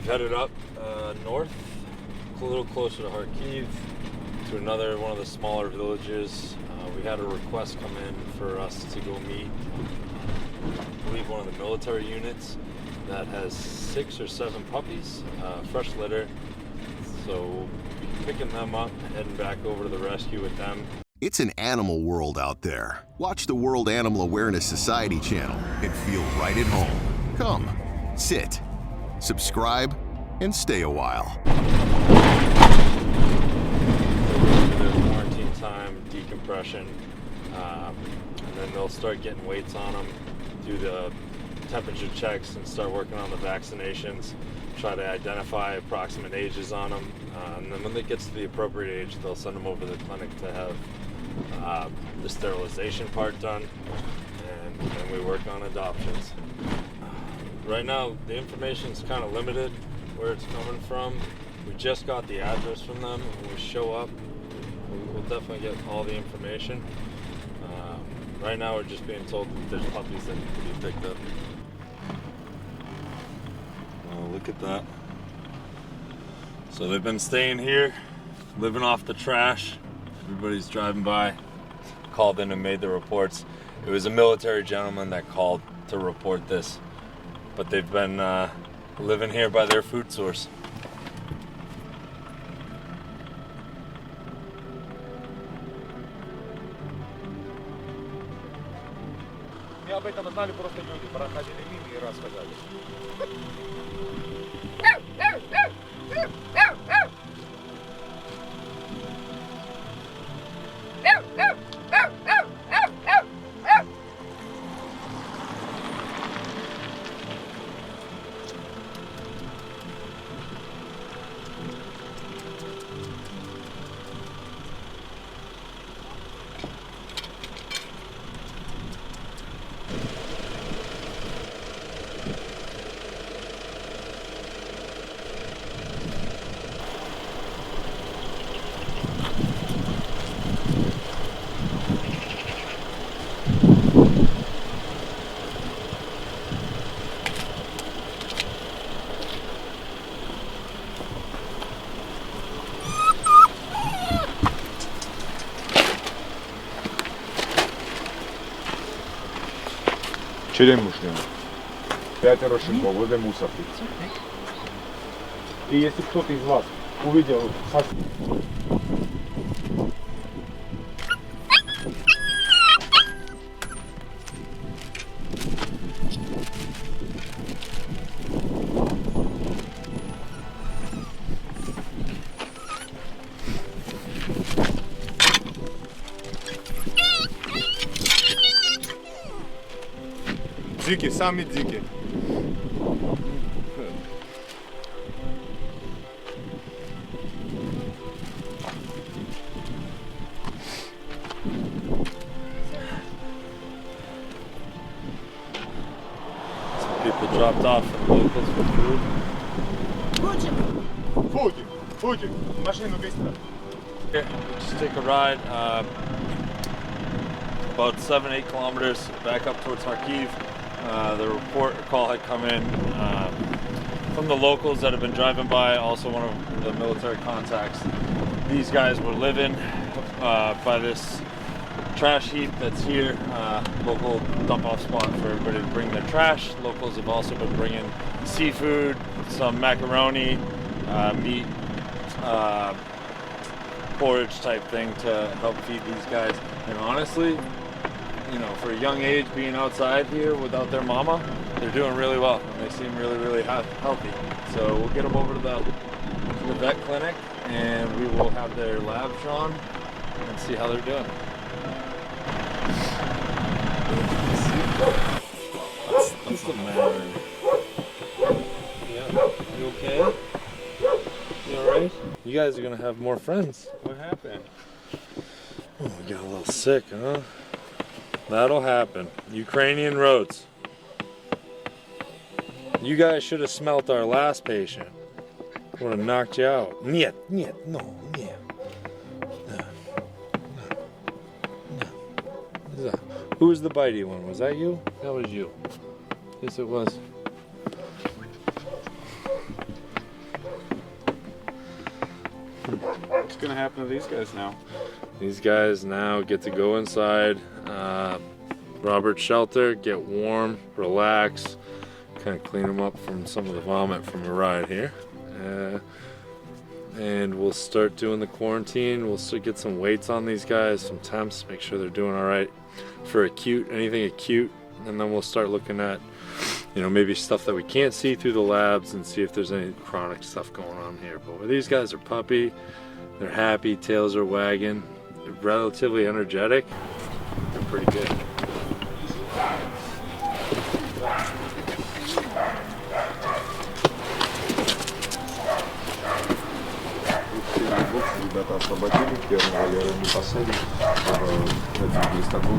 headed up north, a little closer to Kharkiv, to another one of the smaller villages. We had a request come in for us to go meet, I believe, one of the military units that has 6 or 7 puppies, fresh litter. So we'll be picking them up, heading back over to the rescue with them. It's an animal world out there. Watch the World Animal Awareness Society channel and feel right at home. Come, sit, subscribe, and stay a while. Their quarantine time, decompression, and then they'll start getting weights on them, do the temperature checks, and start working on the vaccinations. Try to identify approximate ages on them, and then when they get to the appropriate age, they'll send them over to the clinic to have the sterilization part done, and then we work on adoptions. Right now, the information's kind of limited where it's coming from. We just got the address from them. When we show up, we'll definitely get all the information. Right now, we're just being told that there's puppies that need to be picked up. Oh, look at that. So they've been staying here, living off the trash. Everybody's driving by, called in and made the reports. It was a military gentleman that called to report this, but they've been living here by their food source. Мне об этом знали просто люди, проходили мимо и рассказали. Черемушнина. 5 щенков возле мусорки. И если кто-то из вас увидел Дикий, самый дикий. Some people dropped off from locals for food. Фудик, машину быстро. Here, just take a ride about 7-8 kilometers back up towards Kharkiv. The report or call had come in from the locals that have been driving by, also one of the military contacts. These guys were living by this trash heap that's here, local dump-off spot for everybody to bring their trash. Locals have also been bringing seafood, some macaroni, meat, porridge type thing to help feed these guys. And honestly, you know, for a young age, being outside here without their mama, they're doing really well, and they seem really, really healthy. So we'll get them over to the vet clinic, and we will have their labs drawn and see how they're doing. What's the matter? Yeah, you okay? You alright? You guys are gonna have more friends. What happened? Oh, we got a little sick, huh? That'll happen. Ukrainian roads. You guys should have smelt our last patient. Would have knocked you out. Нет, no. Who was the bitey one? Was that you? That was you. Yes, it was. What's gonna happen to these guys now? These guys now get to go inside Robert's shelter, get warm, relax, kind of clean them up from some of the vomit from a ride here. And we'll start doing the quarantine. We'll still get some weights on these guys, some temps, make sure they're doing all right for acute, anything acute. And then we'll start looking at, you know, maybe stuff that we can't see through the labs and see if there's any chronic stuff going on here. But where these guys are puppy, they're happy, tails are wagging, they're relatively energetic, they're pretty good. Ребята освободили первого, я не посадил, этим листоком.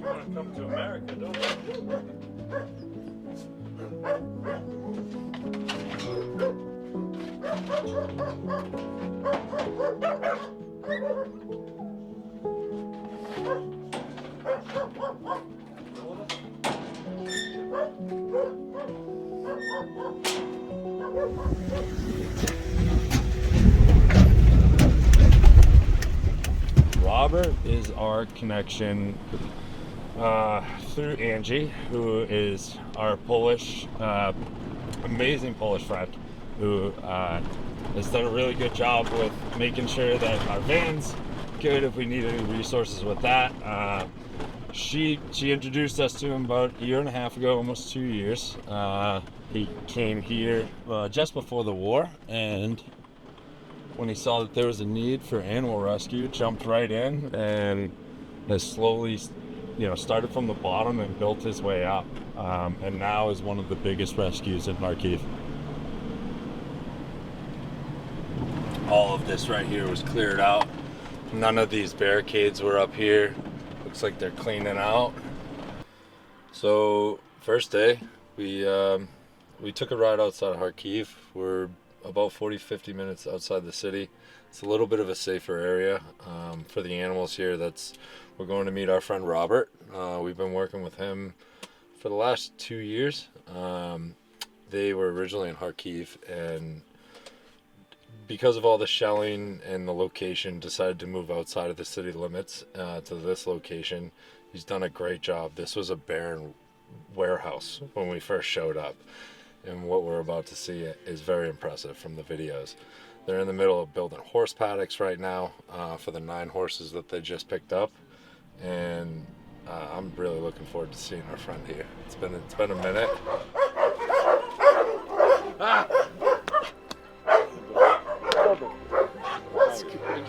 You want to come to America, don't you? Robert is our connection through Angie, who is our Polish, amazing Polish friend, who has done a really good job with making sure that our van's good if we need any resources with that. She introduced us to him about a year and a half ago, almost 2 years. He came here just before the war, and when he saw that there was a need for animal rescue, jumped right in and has slowly, started from the bottom and built his way up, and now is one of the biggest rescues in Kharkiv. All of this right here was cleared out. None of these barricades were up here. Looks like they're cleaning out. So first day, we took a ride outside of Kharkiv. We're about 40-50 minutes outside the city. It's a little bit of a safer area for the animals here. We're going to meet our friend Robert. We've been working with him for the last 2 years. They were originally in Kharkiv, and because of all the shelling and the location, decided to move outside of the city limits to this location. He's done a great job. This was a barren warehouse when we first showed up, and what we're about to see is very impressive from the videos. They're in the middle of building horse paddocks right now for the 9 horses that they just picked up, and I'm really looking forward to seeing our friend here. It's been a minute.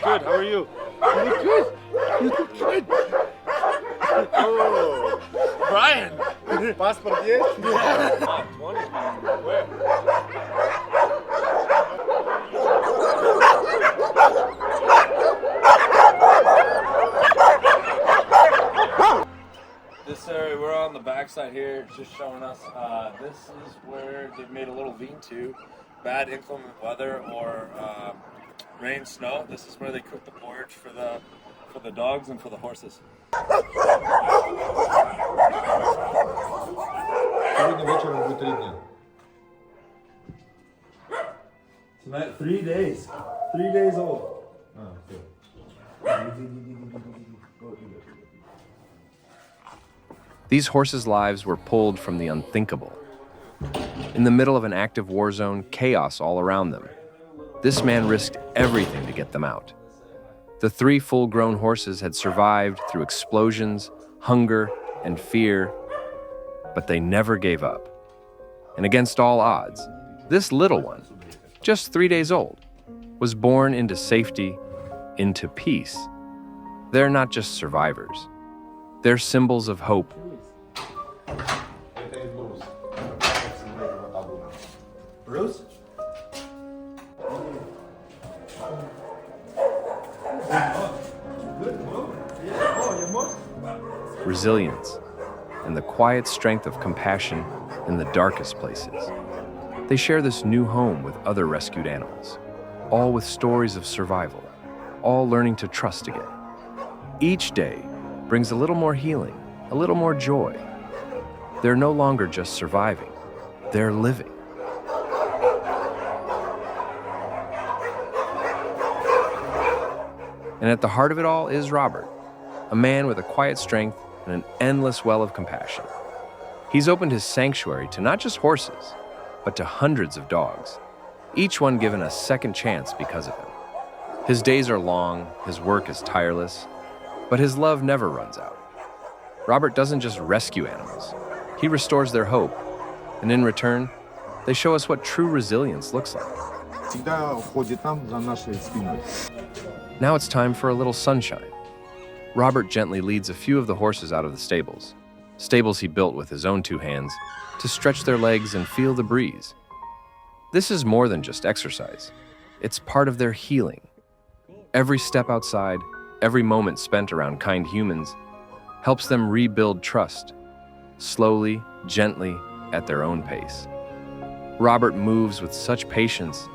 Good, how are you? You look good. You look good. Oh, Brian! passport есть? 20. Where? site here is just showing us this is where they've made a little lean-to. Bad inclement weather or rain, snow. This is where they cook the porridge for the dogs and for the horses. Сегодня вечером будет 3 дня. Tonight, 3 days. 3 days old. These horses' lives were pulled from the unthinkable. In the middle of an active war zone, chaos all around them. This man risked everything to get them out. The 3 full-grown horses had survived through explosions, hunger, and fear, but they never gave up. And against all odds, this little one, just 3 days old, was born into safety, into peace. They're not just survivors. They're symbols of hope. Это из Брус. Bruce? Resilience, and the quiet strength of compassion in the darkest places. They share this new home with other rescued animals, all with stories of survival, all learning to trust again. Each day brings a little more healing, a little more joy. They're no longer just surviving, they're living. And at the heart of it all is Robert, a man with a quiet strength and an endless well of compassion. He's opened his sanctuary to not just horses, but to hundreds of dogs, each one given a second chance because of him. His days are long, his work is tireless, but his love never runs out. Robert doesn't just rescue animals, he restores their hope, and in return, they show us what true resilience looks like. Всегда ходит там за нашей спиной. Now it's time for a little sunshine. Robert gently leads a few of the horses out of the stables he built with his own 2 hands, to stretch their legs and feel the breeze. This is more than just exercise. It's part of their healing. Every step outside, every moment spent around kind humans, helps them rebuild trust, slowly, gently, at their own pace. Robert moves with such patience,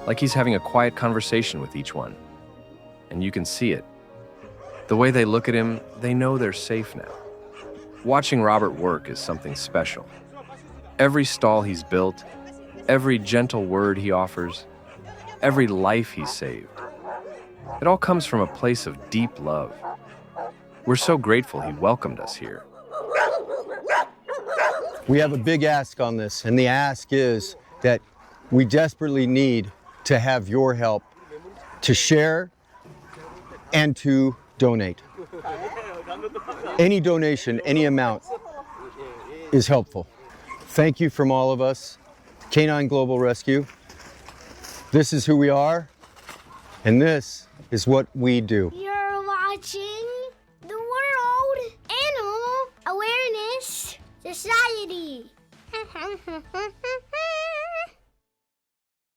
like he's having a quiet conversation with each one. And you can see it. The way they look at him, they know they're safe now. Watching Robert work is something special. Every stall he's built, every gentle word he offers, every life he's saved, it all comes from a place of deep love. We're so grateful he welcomed us here. We have a big ask on this, and the ask is that we desperately need to have your help to share and to donate. Any donation, any amount is helpful. Thank you from all of us, Canine Global Rescue. This is who we are, and this is what we do. You're watching the World Animal Awareness Society.